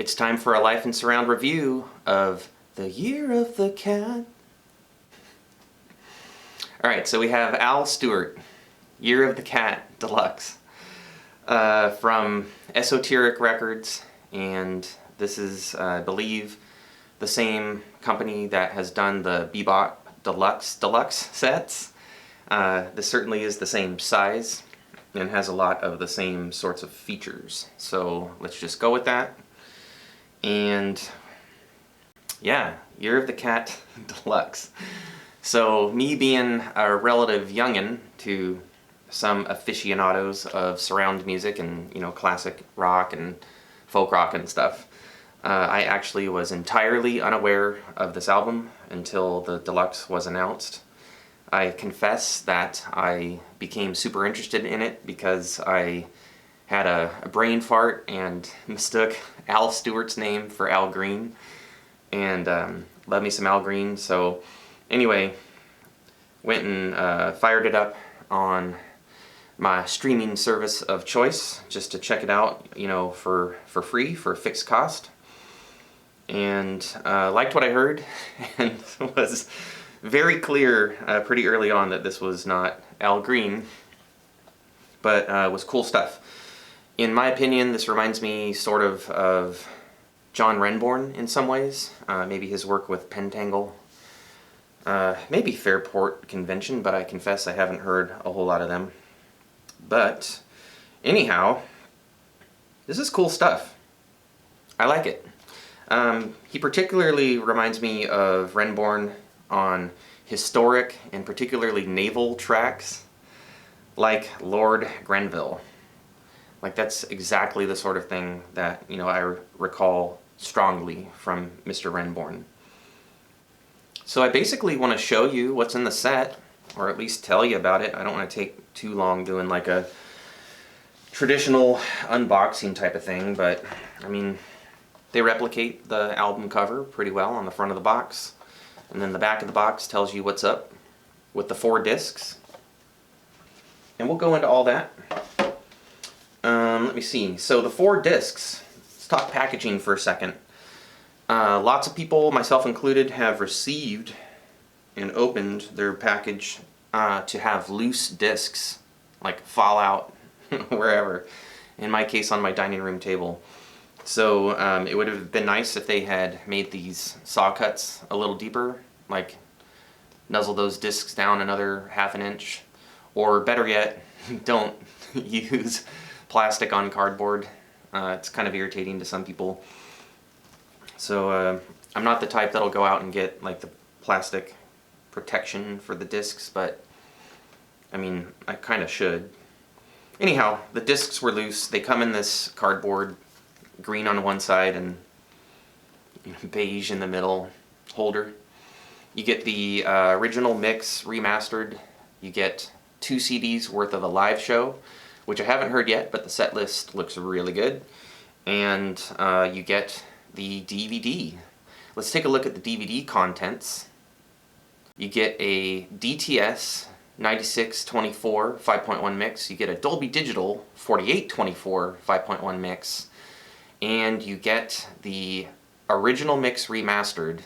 It's time for a Life in Surround review of The Year of the Cat. Alright, so we have Al Stewart, Year of the Cat Deluxe, from Esoteric Records, and this is, I believe, the same company that has done the Bebop Deluxe sets. This certainly is the same size and has a lot of the same sorts of features. So let's just go with that. And yeah, Year of the Cat Deluxe. So me being a relative youngin' to some aficionados of surround music and, you know, classic rock and folk rock and stuff, I actually was entirely unaware of this album until the Deluxe was announced. I confess that I became super interested in it because I had a brain fart and mistook Al Stewart's name for Al Green, and love me some Al Green. So anyway, went and fired it up on my streaming service of choice just to check it out, you know, for free, for a fixed cost, and liked what I heard and was very clear pretty early on that this was not Al Green, but was cool stuff. In my opinion, this reminds me sort of John Renbourn in some ways. Maybe his work with Pentangle. Maybe Fairport Convention, but I confess I haven't heard a whole lot of them. But anyhow, this is cool stuff. I like it. He particularly reminds me of Renbourn on historic and particularly naval tracks, like Lord Grenville. Like, that's exactly the sort of thing that, you know, I recall strongly from Mr. Renbourn. So I basically want to show you what's in the set, or at least tell you about it. I don't want to take too long doing like a traditional unboxing type of thing, but I mean, they replicate the album cover pretty well on the front of the box. And then the back of the box tells you what's up with the 4 discs. And we'll go into all that. Let me see. So the 4 discs. Let's talk packaging for a second. Lots of people, myself included, have received and opened their package to have loose discs, like fall out wherever. In my case, on my dining room table. So it would have been nice if they had made these saw cuts a little deeper, like nuzzle those discs down another ½ inch, or better yet, don't use plastic on cardboard. It's kind of irritating to some people. So I'm not the type that'll go out and get like the plastic protection for the discs, but I mean, I kind of should. Anyhow, the discs were loose. They come in this cardboard, green on one side and beige in the middle holder. You get the original mix remastered. You get 2 CDs worth of a live show, which I haven't heard yet, but the set list looks really good. And you get the DVD. Let's take a look at the DVD contents. You get a DTS 9624 5.1 mix. You get a Dolby Digital 4824 5.1 mix. And you get the original mix remastered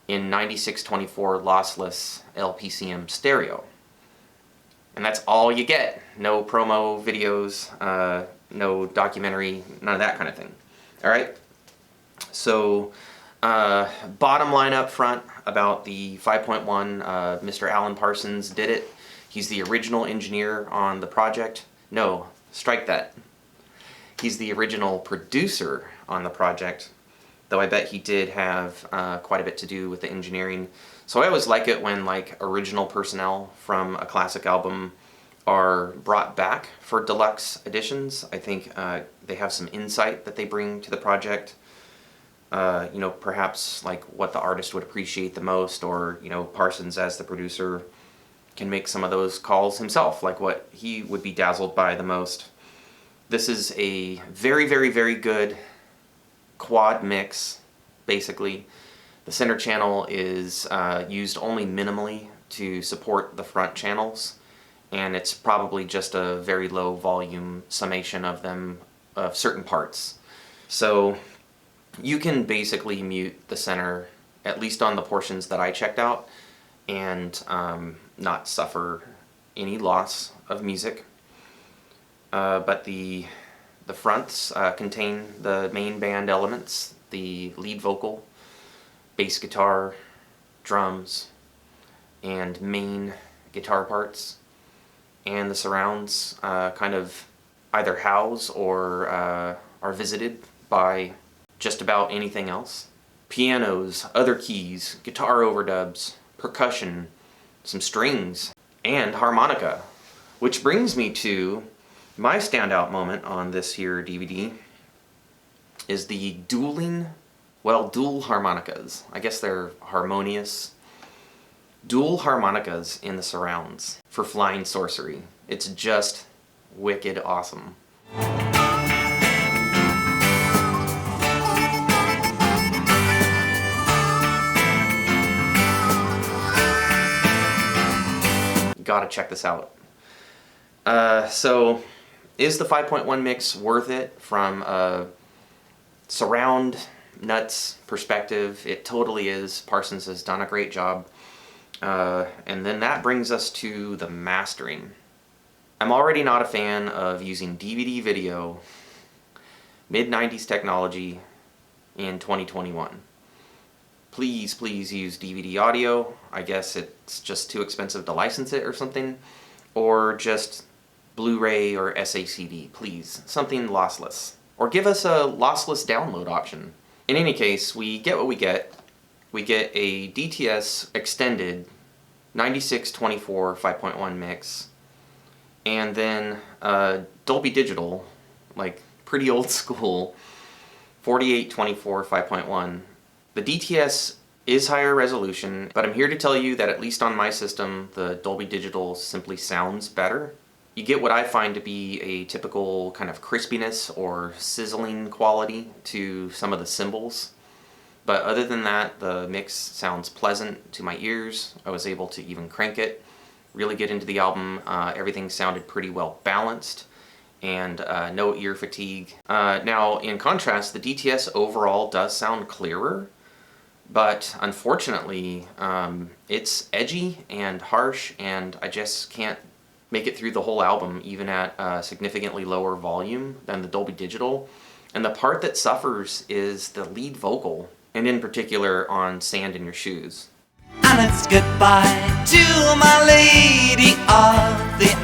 in 9624 lossless LPCM stereo. And that's all you get. No promo videos, no documentary, none of that kind of thing. Alright? So, bottom line up front about the 5.1, Mr. Alan Parsons did it. He's the original engineer on the project. No, strike that. He's the original producer on the project, though I bet he did have quite a bit to do with the engineering. So I always like it when like original personnel from a classic album are brought back for deluxe editions. I think they have some insight that they bring to the project. You know, perhaps like what the artist would appreciate the most, or, you know, Parsons as the producer can make some of those calls himself, like what he would be dazzled by the most. This is a very, very, very good quad mix, basically. The center channel is used only minimally to support the front channels, and it's probably just a very low volume summation of them, of certain parts. So You can basically mute the center, at least on the portions that I checked out, and not suffer any loss of music. But the fronts contain the main band elements, the lead vocal, bass guitar, drums, and main guitar parts, and the surrounds kind of either house or are visited by just about anything else. Pianos, other keys, guitar overdubs, percussion, some strings, and harmonica. Which brings me to my standout moment on this here DVD is the dual harmonicas. I guess they're harmonious. Dual harmonicas in the surrounds for flying sorcery. It's just wicked awesome. Gotta check this out. So, is the 5.1 mix worth it from a surround nuts perspective? It totally is. Parsons has done a great job. And then that brings us to the mastering. I'm already not a fan of using DVD video, mid-90s technology in 2021. Please, please use DVD audio. I guess it's just too expensive to license it or something. Or just Blu-ray or SACD, please. Something lossless. Or give us a lossless download option. In any case, we get what we get. We get a DTS extended 9624 5.1 mix. And then Dolby Digital, like pretty old school, 4824 5.1. The DTS is higher resolution, but I'm here to tell you that at least on my system, the Dolby Digital simply sounds better. You get what I find to be a typical kind of crispiness or sizzling quality to some of the cymbals. But other than that, the mix sounds pleasant to my ears. I was able to even crank it, really get into the album. Everything sounded pretty well balanced and no ear fatigue. Now, in contrast, the DTS overall does sound clearer, but unfortunately, it's edgy and harsh, and I just can't make it through the whole album, even at a significantly lower volume than the Dolby Digital. And the part that suffers is the lead vocal, and in particular on Sand in Your Shoes. And it's goodbye to my lady of the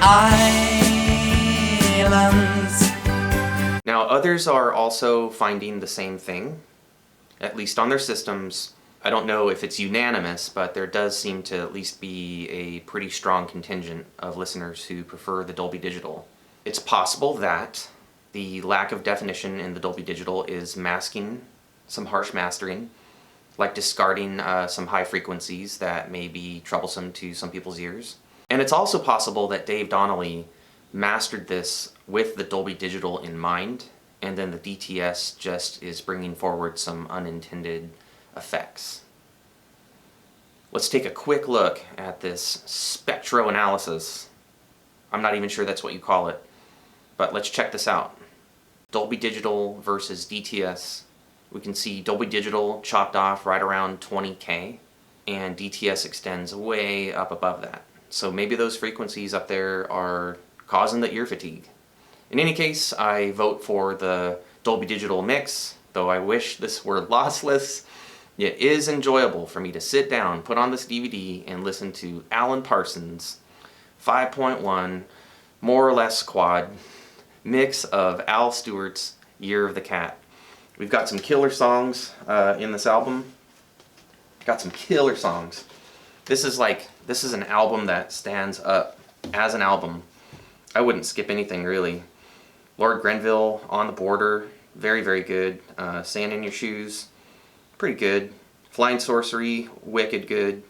islands. Now, others are also finding the same thing, at least on their systems. I don't know if it's unanimous, but there does seem to at least be a pretty strong contingent of listeners who prefer the Dolby Digital. It's possible that the lack of definition in the Dolby Digital is masking some harsh mastering, like discarding some high frequencies that may be troublesome to some people's ears. And it's also possible that Dave Donnelly mastered this with the Dolby Digital in mind, and then the DTS just is bringing forward some unintended effects. Let's take a quick look at this Spectro Analysis. I'm not even sure that's what you call it, but let's check this out. Dolby Digital versus DTS. We can see Dolby Digital chopped off right around 20K, and DTS extends way up above that. So maybe those frequencies up there are causing the ear fatigue. In any case, I vote for the Dolby Digital mix, though I wish this were lossless. It is enjoyable for me to sit down, put on this DVD, and listen to Alan Parsons' 5.1, more or less quad, mix of Al Stewart's Year of the Cat. We've got some killer songs in this album. Got some killer songs. This is an album that stands up as an album. I wouldn't skip anything really. Lord Grenville, On the Border, very, very good. Sand in Your Shoes, pretty good. Flying Sorcery, wicked good.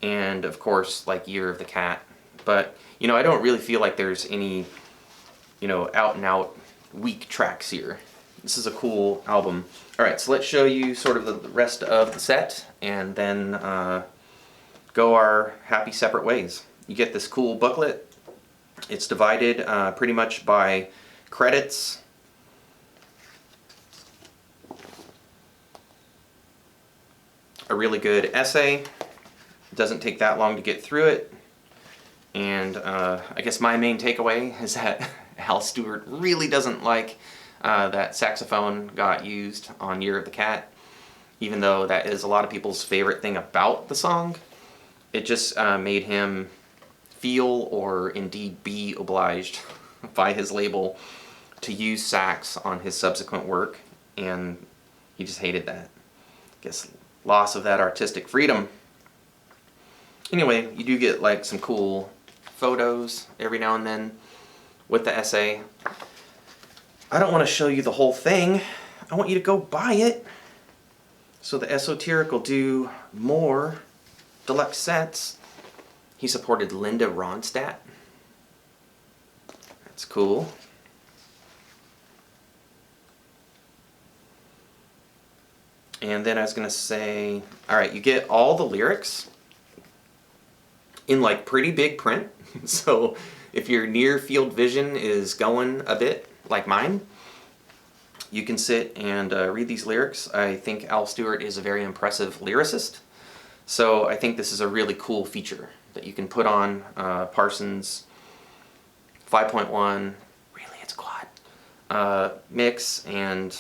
And of course, like Year of the Cat. But, you know, I don't really feel like there's any, you know, out and out weak tracks here. This is a cool album. Alright, so let's show you sort of the rest of the set, and then go our happy separate ways. You get this cool booklet. It's divided pretty much by credits. a really good essay. It doesn't take that long to get through it. And I guess my main takeaway is that Al Stewart really doesn't like that saxophone got used on Year of the Cat, even though that is a lot of people's favorite thing about the song. It just made him feel, or indeed be, obliged by his label to use sax on his subsequent work, and he just hated that. I guess loss of that artistic freedom. Anyway, you do get like some cool photos every now and then with the essay. I don't want to show you the whole thing. I want you to go buy it. So the Esoteric will do more deluxe sets. He supported Linda Ronstadt. That's cool. And then I was going to say, alright, you get all the lyrics in like pretty big print. So if your near field vision is going a bit like mine, you can sit and read these lyrics. I think Al Stewart is a very impressive lyricist. So I think this is a really cool feature that you can put on Parsons 5.1, really it's quad, mix, and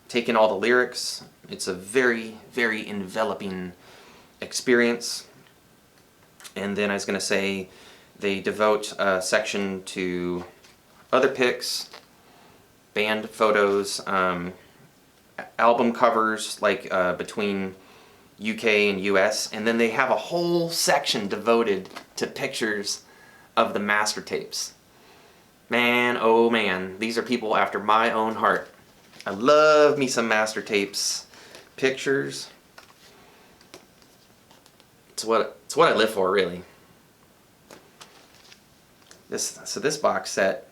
take in all the lyrics. It's a very, very enveloping experience. And then I was going to say they devote a section to other pics, band photos, album covers, like between UK and US, and then they have a whole section devoted to pictures of the master tapes. Man, oh man, these are people after my own heart. I love me some master tapes pictures. It's what I live for, really. So this box set,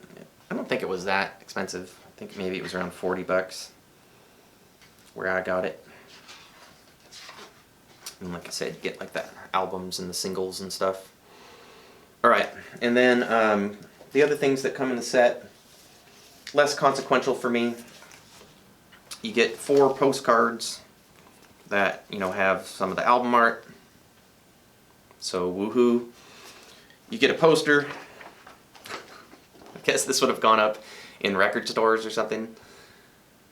I don't think it was that expensive. I think maybe it was around $40 where I got it. And like I said, you get like the albums and the singles and stuff. Alright, and then the other things that come in the set, less consequential for me. You get 4 postcards that, you know, have some of the album art. So woohoo. You get a poster. I guess this would have gone up in record stores or something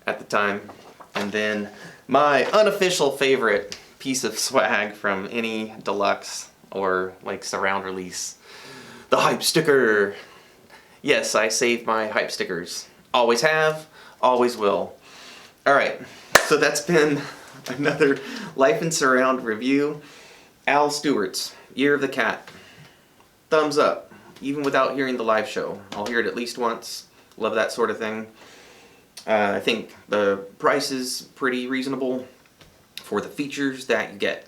at the time. And then my unofficial favorite piece of swag from any deluxe or like surround release, the hype sticker. Yes, I save my hype stickers. Always have, always will. Alright, so that's been another Life in Surround review. Al Stewart's Year of the Cat. Thumbs up, even without hearing the live show. I'll hear it at least once. Love that sort of thing. I think the price is pretty reasonable for the features that you get.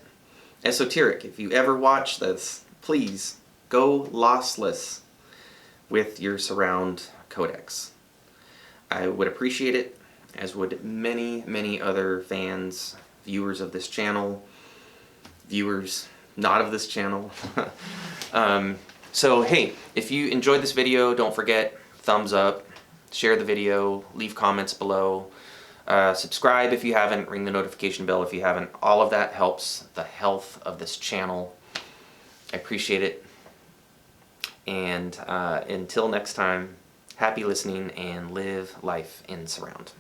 Esoteric, if you ever watch this, please go lossless with your surround codecs. I would appreciate it, as would many, many other fans, viewers of this channel, viewers not of this channel. So hey, if you enjoyed this video, don't forget, thumbs up, share the video, leave comments below, subscribe if you haven't, ring the notification bell if you haven't. All of that helps the health of this channel. I appreciate it. And until next time, happy listening and live life in surround.